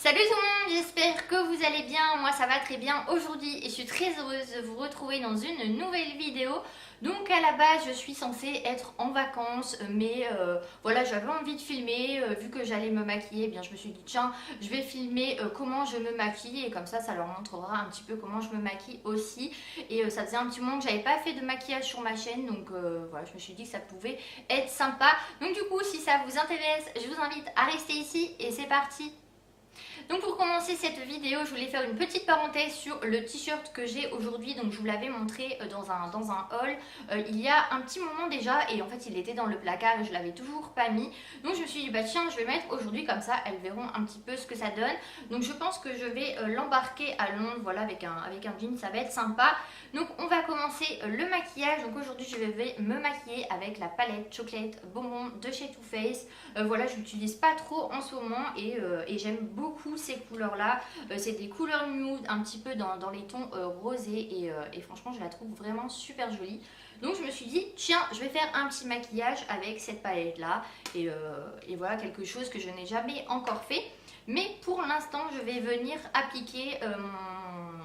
Salut tout le monde, j'espère que vous allez bien, moi ça va très bien aujourd'hui et je suis très heureuse de vous retrouver dans une nouvelle vidéo. Donc à la base je suis censée être en vacances mais voilà, j'avais envie de filmer, vu que j'allais me maquiller, eh bien je me suis dit tiens je vais filmer comment je me maquille et comme ça leur montrera un petit peu comment je me maquille aussi. Et ça faisait un petit moment que j'avais pas fait de maquillage sur ma chaîne, donc voilà, je me suis dit que ça pouvait être sympa. Donc du coup si ça vous intéresse, je vous invite à rester ici et c'est parti. Donc pour commencer cette vidéo, je voulais faire une petite parenthèse sur le t-shirt que j'ai aujourd'hui. Donc je vous l'avais montré dans un haul il y a un petit moment déjà, et en fait il était dans le placard et je l'avais toujours pas mis. Donc je me suis dit bah tiens je vais le mettre aujourd'hui, comme ça elles verront un petit peu ce que ça donne. Donc je pense que je vais l'embarquer à Londres, voilà, avec un jean, ça va être sympa. Donc on va commencer le maquillage. Donc aujourd'hui je vais me maquiller avec la palette Chocolate Bonbon de chez Too Faced. Voilà, je l'utilise pas trop en ce moment et j'aime beaucoup ces couleurs là. C'est des couleurs nude un petit peu dans les tons rosés et franchement je la trouve vraiment super jolie. Donc je me suis dit tiens je vais faire un petit maquillage avec cette palette là et voilà, quelque chose que je n'ai jamais encore fait. Mais pour l'instant je vais venir appliquer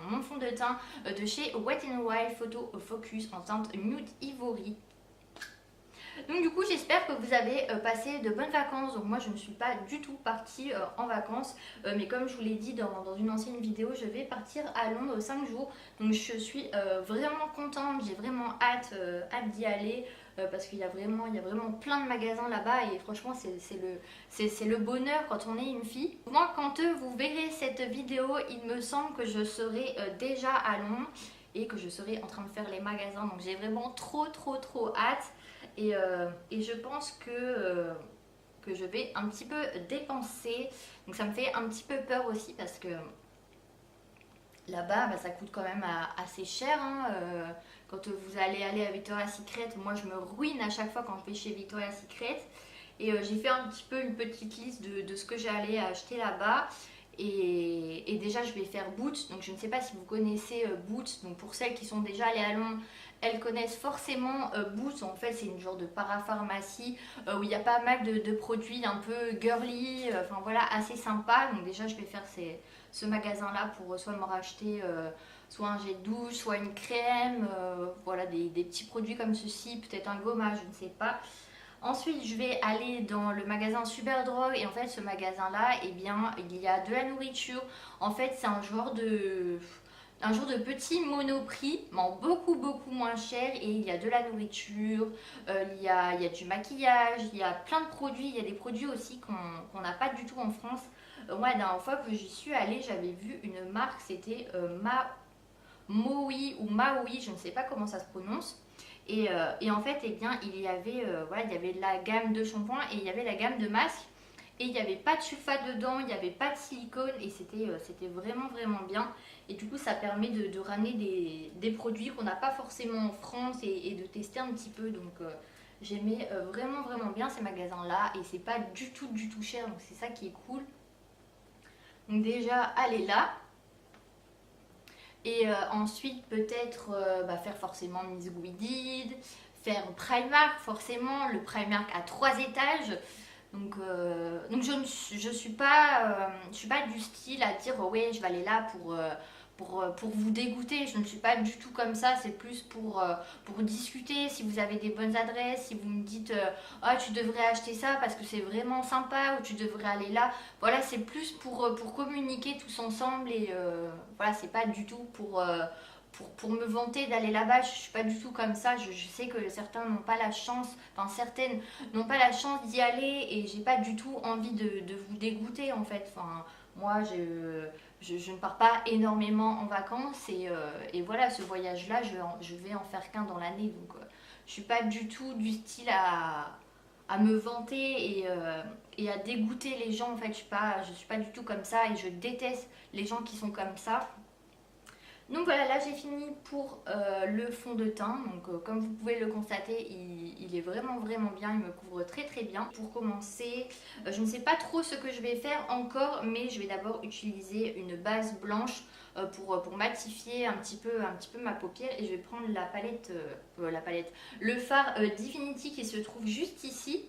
mon fond de teint de chez Wet n Wild Photo Focus en teinte nude ivory. Donc du coup j'espère que vous avez passé de bonnes vacances. Donc moi je ne suis pas du tout partie en vacances, mais comme je vous l'ai dit dans une ancienne vidéo, je vais partir à Londres 5 jours. Donc je suis vraiment contente, j'ai vraiment hâte d'y aller. Parce qu'il y a vraiment plein de magasins là-bas et franchement c'est le bonheur quand on est une fille. Moi quand vous verrez cette vidéo, il me semble que je serai déjà à Londres et que je serai en train de faire les magasins. Donc j'ai vraiment trop hâte. Et je pense que je vais un petit peu dépenser. Donc ça me fait un petit peu peur aussi parce que là-bas bah, ça coûte quand même assez cher, hein. Quand vous allez à Victoria's Secret, moi je me ruine à chaque fois quand je vais chez Victoria's Secret. Et j'ai fait un petit peu une petite liste de ce que j'allais acheter là-bas. Et déjà je vais faire Boots. Donc je ne sais pas si vous connaissez Boots. Donc pour celles qui sont déjà allées à Londres, elles connaissent forcément Boots. En fait c'est une genre de parapharmacie où il y a pas mal de produits un peu girly, enfin voilà, assez sympa. Donc déjà je vais faire ce magasin là pour soit me racheter soit un jet de douche, soit une crème, voilà, des petits produits comme ceci, peut-être un gommage, je ne sais pas. Ensuite, je vais aller dans le magasin Superdrug et en fait, ce magasin-là, eh bien, il y a de la nourriture. En fait, c'est un genre de petit monoprix, mais en beaucoup moins cher. Et il y a de la nourriture, il y a du maquillage, il y a plein de produits. Il y a des produits aussi qu'on n'a pas du tout en France. Moi, la dernière fois que j'y suis allée, j'avais vu une marque, c'était Maui ou Maui, je ne sais pas comment ça se prononce. Et en fait, eh bien, voilà, il y avait la gamme de shampoing et il y avait la gamme de masques. Et il n'y avait pas de sulfate dedans, il n'y avait pas de silicone et c'était vraiment bien. Et du coup, ça permet de ramener des produits qu'on n'a pas forcément en France et de tester un petit peu. Donc, j'aimais vraiment bien ces magasins-là et c'est pas du tout cher. Donc, c'est ça qui est cool. Donc, déjà, aller là. Et ensuite peut-être bah, faire forcément Miss Guided, faire Primark forcément, le Primark à 3 étages. Donc je suis pas du style à dire ouais je vais aller là pour vous dégoûter. Je ne suis pas du tout comme ça, c'est plus pour discuter. Si vous avez des bonnes adresses, si vous me dites ah tu devrais acheter ça parce que c'est vraiment sympa ou tu devrais aller là, voilà, c'est plus pour communiquer tous ensemble et voilà, c'est pas du tout pour me vanter d'aller là-bas. Je suis pas du tout comme ça. Je sais que certains n'ont pas la chance, enfin certaines n'ont pas la chance d'y aller et j'ai pas du tout envie de vous dégoûter en fait. Enfin, moi je ne pars pas énormément en vacances et voilà, ce voyage-là, je vais en faire qu'un dans l'année. Donc je suis pas du tout du style à me vanter et à dégoûter les gens. En fait, je suis pas du tout comme ça et je déteste les gens qui sont comme ça. Donc voilà, là j'ai fini pour le fond de teint. Donc comme vous pouvez le constater, il est vraiment bien, il me couvre très bien. Pour commencer, je ne sais pas trop ce que je vais faire encore, mais je vais d'abord utiliser une base blanche pour matifier un petit peu ma paupière. Et je vais prendre le fard Divinity qui se trouve juste ici.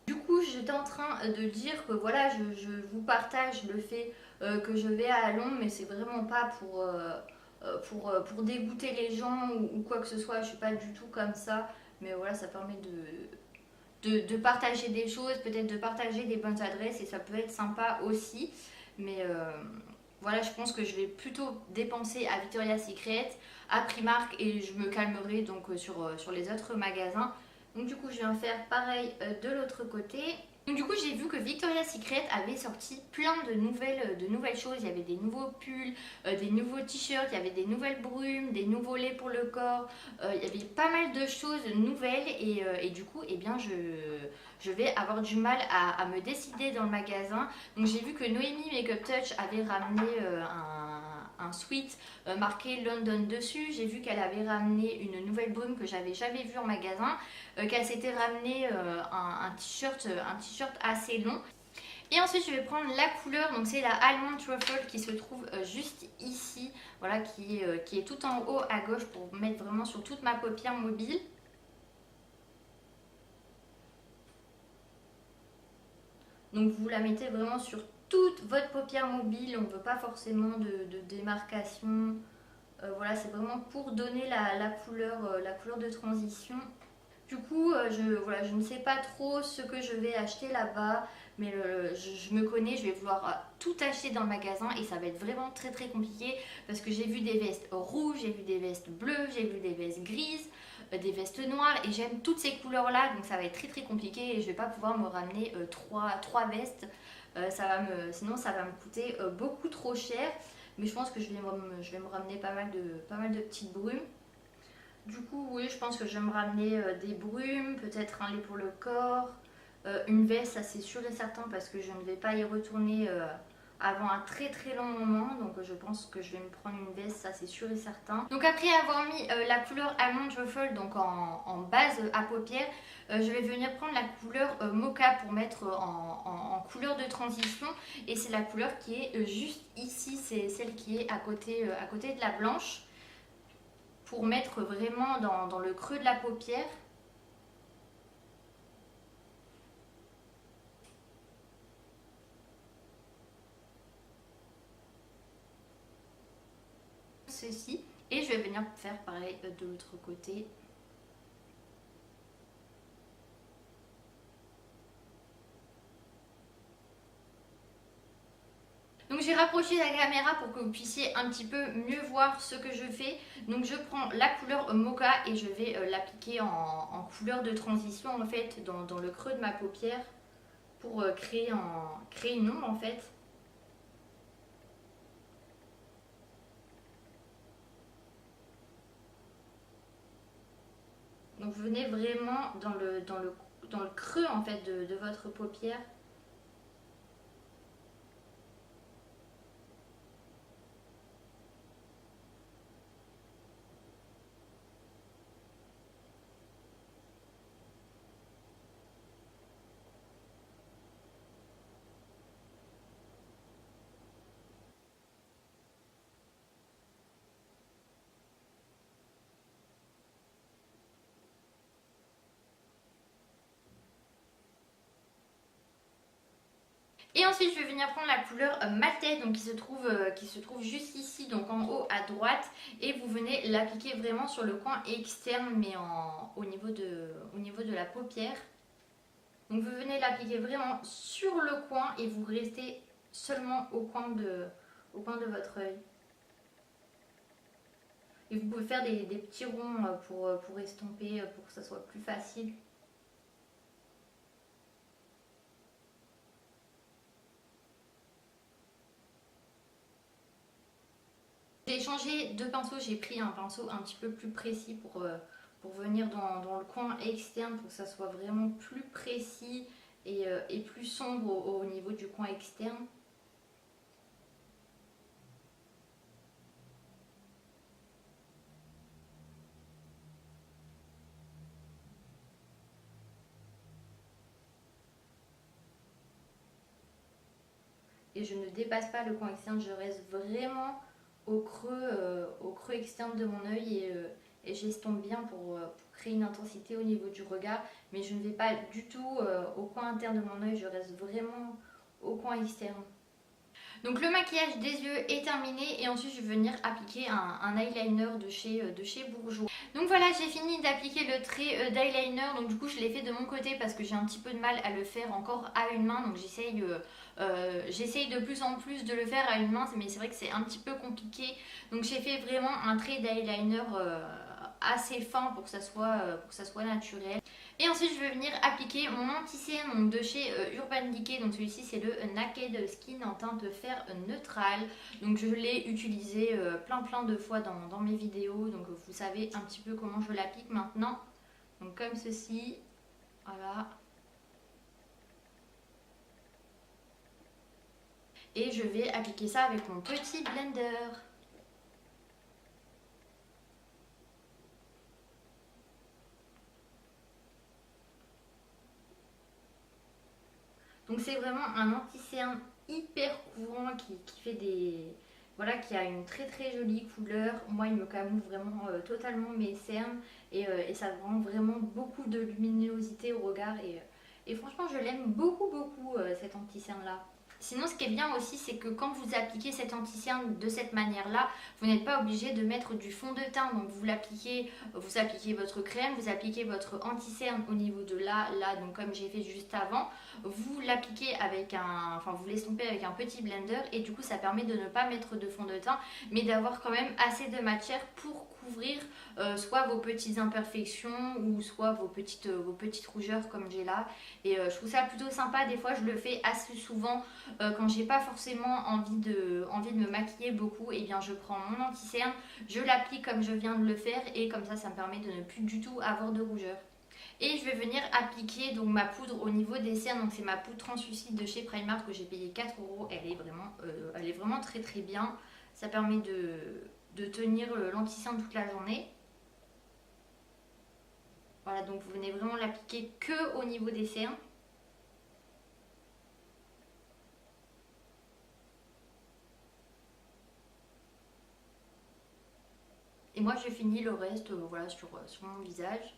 Du coup, j'étais en train de dire que voilà, je vous partage le fait que je vais à l'ombre, mais c'est vraiment pas pour dégoûter les gens ou quoi que ce soit. Je suis pas du tout comme ça, mais voilà, ça permet de partager des choses, peut-être de partager des bonnes adresses et ça peut être sympa aussi. Mais voilà, je pense que je vais plutôt dépenser à Victoria's Secret, à Primark et je me calmerai donc sur les autres magasins. Donc du coup, je viens faire pareil de l'autre côté. Donc du coup, j'ai vu que Victoria's Secret avait sorti plein de nouvelles choses. Il y avait des nouveaux pulls, des nouveaux t-shirts, il y avait des nouvelles brumes, des nouveaux laits pour le corps. Il y avait pas mal de choses nouvelles et du coup, eh bien, je vais avoir du mal à me décider dans le magasin. Donc j'ai vu que Noémie Makeup Touch avait ramené un sweat marqué London dessus. J'ai vu qu'elle avait ramené une nouvelle brume que j'avais jamais vue en magasin, qu'elle s'était ramené un t-shirt assez long. Et ensuite je vais prendre la couleur, donc c'est la Almond Truffle qui se trouve juste ici, voilà, qui est tout en haut à gauche pour mettre vraiment sur toute ma paupière mobile. Donc vous la mettez vraiment sur toute votre paupière mobile, on ne veut pas forcément de démarcation. Voilà, c'est vraiment pour donner la couleur de transition. Du coup, voilà, je ne sais pas trop ce que je vais acheter là-bas, mais je me connais, je vais vouloir tout acheter dans le magasin et ça va être vraiment très très compliqué parce que j'ai vu des vestes rouges, j'ai vu des vestes bleues, j'ai vu des vestes grises, des vestes noires et j'aime toutes ces couleurs-là, donc ça va être très très compliqué et je vais pas pouvoir me ramener trois vestes. Sinon, ça va me coûter beaucoup trop cher, mais je pense que je vais me ramener pas mal de petites brumes. Du coup, oui, je pense que je vais me ramener des brumes, peut-être un lait pour le corps, une veste, ça c'est sûr et certain parce que je ne vais pas y retourner avant un très très long moment. Donc je pense que je vais me prendre une veste, ça c'est sûr et certain. Donc après avoir mis la couleur Almond Truffle donc en base à paupières, je vais venir prendre la couleur Mocha pour mettre en couleur de transition. Et c'est la couleur qui est juste ici, c'est celle qui est à côté de la blanche pour mettre vraiment dans le creux de la paupière. Ceci. Et je vais venir faire pareil de l'autre côté. Donc j'ai rapproché la caméra pour que vous puissiez un petit peu mieux voir ce que je fais. Donc je prends la couleur Mocha et je vais l'appliquer en couleur de transition en fait dans le creux de ma paupière pour créer une ombre en fait. Donc venez vraiment dans le creux en fait de votre paupière. Et ensuite je vais venir prendre la couleur Maltais donc qui se trouve juste ici donc en haut à droite et vous venez l'appliquer vraiment sur le coin externe mais au niveau de la paupière. Donc vous venez l'appliquer vraiment sur le coin et vous restez seulement au coin de votre œil. Et vous pouvez faire des petits ronds pour estomper, pour que ça soit plus facile. J'ai changé de pinceau, j'ai pris un pinceau un petit peu plus précis pour venir dans le coin externe pour que ça soit vraiment plus précis et plus sombre au niveau du coin externe. Et je ne dépasse pas le coin externe, je reste vraiment au creux externe de mon œil et j'estompe bien pour créer une intensité au niveau du regard. Mais je ne vais pas du tout au coin interne de mon œil, je reste vraiment au coin externe. Donc le maquillage des yeux est terminé et ensuite je vais venir appliquer un eyeliner de chez Bourjois. Donc voilà, j'ai fini d'appliquer le trait d'eyeliner. Donc du coup je l'ai fait de mon côté parce que j'ai un petit peu de mal à le faire encore à une main. Donc j'essaye de plus en plus de le faire à une main, mais c'est vrai que c'est un petit peu compliqué. Donc j'ai fait vraiment un trait d'eyeliner assez fin pour que ça soit naturel. Et ensuite je vais venir appliquer mon anti-cerne de chez Urban Decay. Donc celui-ci c'est le Naked Skin en teinte fer neutral. Donc je l'ai utilisé plein de fois dans mes vidéos. Donc vous savez un petit peu comment je l'applique maintenant. Donc comme ceci, voilà. Et je vais appliquer ça avec mon petit blender. Donc c'est vraiment un anti-cerne hyper couvrant qui fait des... Voilà, qui a une très jolie couleur. Moi, il me camoufle vraiment totalement mes cernes et ça rend vraiment beaucoup de luminosité au regard. Et franchement, je l'aime beaucoup cet anti-cerne là. Sinon, ce qui est bien aussi, c'est que quand vous appliquez cet anti-cerne de cette manière-là, vous n'êtes pas obligé de mettre du fond de teint. Donc vous appliquez votre crème, vous appliquez votre anti-cerne au niveau de là, donc comme j'ai fait juste avant. Vous l'appliquez vous l'estompez avec un petit blender et du coup ça permet de ne pas mettre de fond de teint, mais d'avoir quand même assez de matière pour couvrir soit vos petites imperfections ou soit vos petites rougeurs comme j'ai là. Et je trouve ça plutôt sympa. Des fois je le fais assez souvent quand j'ai pas forcément envie de me maquiller beaucoup. Et bien je prends mon anti-cerne, je l'applique comme je viens de le faire et comme ça me permet de ne plus du tout avoir de rougeur. Et je vais venir appliquer donc ma poudre au niveau des cernes. Donc c'est ma poudre translucide de chez Primark que j'ai payé 4 €. Elle est vraiment très bien. Ça permet de tenir l'anti-cerne toute la journée. Voilà, donc vous venez vraiment l'appliquer que au niveau des cernes. Et moi je finis le reste voilà, sur mon visage.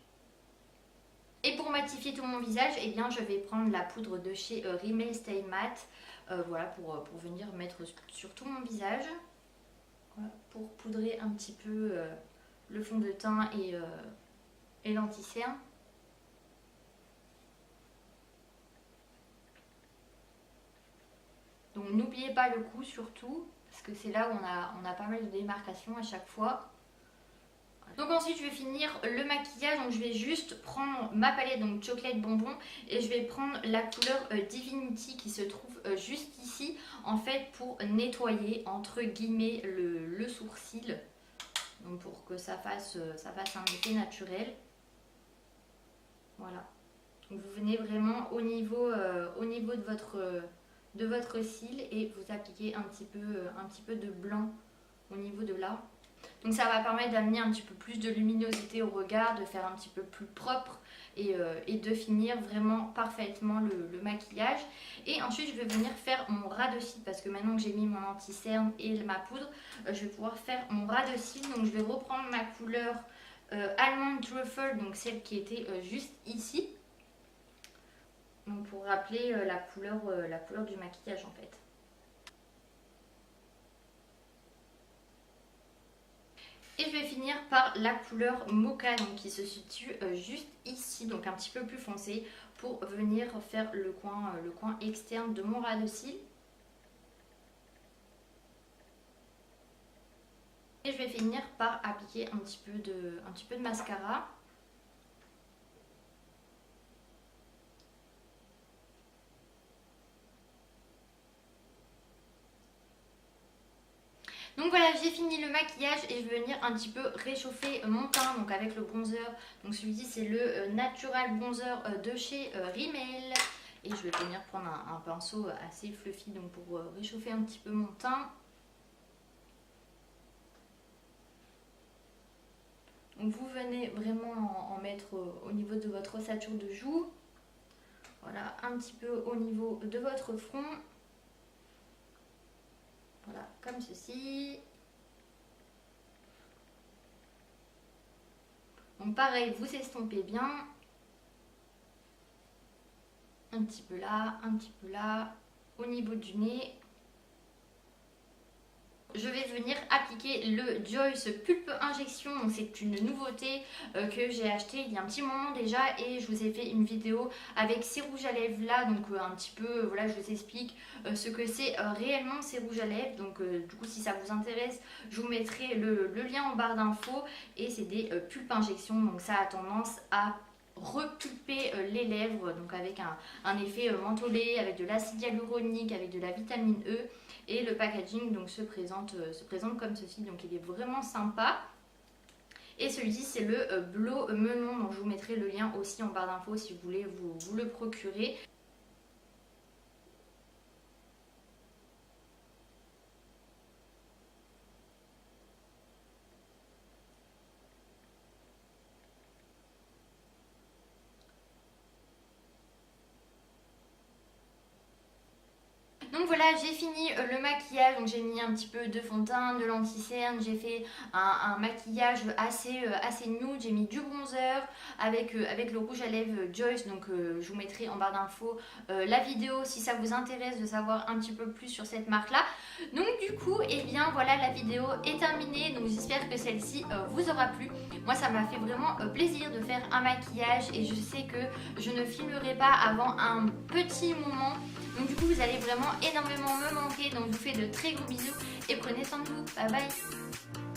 Et pour matifier tout mon visage, eh bien, je vais prendre la poudre de chez Rimmel Stay Matte. Voilà, pour venir mettre sur tout mon visage. Voilà, pour poudrer un petit peu le fond de teint et l'anti-cerne. Donc n'oubliez pas le cou surtout, parce que c'est là où on a pas mal de démarcations à chaque fois. Donc ensuite je vais finir le maquillage, donc je vais juste prendre ma palette donc Chocolate Bonbon et je vais prendre la couleur Divinity qui se trouve juste ici en fait pour nettoyer entre guillemets le sourcil, donc pour que ça fasse un effet naturel. Voilà, donc vous venez vraiment au niveau de votre cil et vous appliquez un petit peu de blanc au niveau de là. Donc ça va permettre d'amener un petit peu plus de luminosité au regard, de faire un petit peu plus propre et de finir vraiment parfaitement le maquillage. Et ensuite je vais venir faire mon ras de cils parce que maintenant que j'ai mis mon anti-cerne et ma poudre, je vais pouvoir faire mon ras de cils. Donc je vais reprendre ma couleur Almond Truffle, donc celle qui était juste ici. Donc pour rappeler la couleur du maquillage en fait. Et je vais finir par la couleur Mocha donc qui se situe juste ici, donc un petit peu plus foncé pour venir faire le coin externe de mon ras de cils. Et je vais finir par appliquer un petit peu de mascara. Donc voilà, j'ai fini le maquillage et je vais venir un petit peu réchauffer mon teint donc avec le bronzer. Donc celui-ci c'est le Natural Bronzer de chez Rimmel. Et je vais venir prendre un pinceau assez fluffy donc pour réchauffer un petit peu mon teint. Donc vous venez vraiment en mettre au niveau de votre ossature de joue. Voilà, un petit peu au niveau de votre front. Voilà, comme ceci. Donc pareil, vous estompez bien. Un petit peu là, au niveau du nez. je vais venir appliquer le Joyce Pulpe Injection. Donc c'est une nouveauté que j'ai acheté il y a un petit moment déjà et je vous ai fait une vidéo avec ces rouges à lèvres là. Donc un petit peu, voilà, je vous explique ce que c'est réellement ces rouges à lèvres. Donc du coup si ça vous intéresse, je vous mettrai le lien en barre d'infos. Et c'est des pulpes injections, donc ça a tendance à repulper les lèvres, donc avec un effet mentholé, avec de l'acide hyaluronique, avec de la vitamine E. Et le packaging donc se présente comme ceci, donc il est vraiment sympa. Et celui-ci c'est le Blow Melon, donc je vous mettrai le lien aussi en barre d'infos si vous voulez vous le procurer. Donc voilà, j'ai fini le maquillage, donc j'ai mis un petit peu de fond de teint, de l'anti-cerne, j'ai fait un maquillage assez nude, j'ai mis du bronzer avec le rouge à lèvres Joyce, donc je vous mettrai en barre d'infos la vidéo si ça vous intéresse de savoir un petit peu plus sur cette marque là. Donc du coup, et bien voilà, la vidéo est terminée, donc j'espère que celle-ci vous aura plu. Moi ça m'a fait vraiment plaisir de faire un maquillage et je sais que je ne filmerai pas avant un petit moment. Donc du coup vous allez vraiment énormément me manquer, donc je vous fais de très gros bisous et prenez soin de vous, bye bye.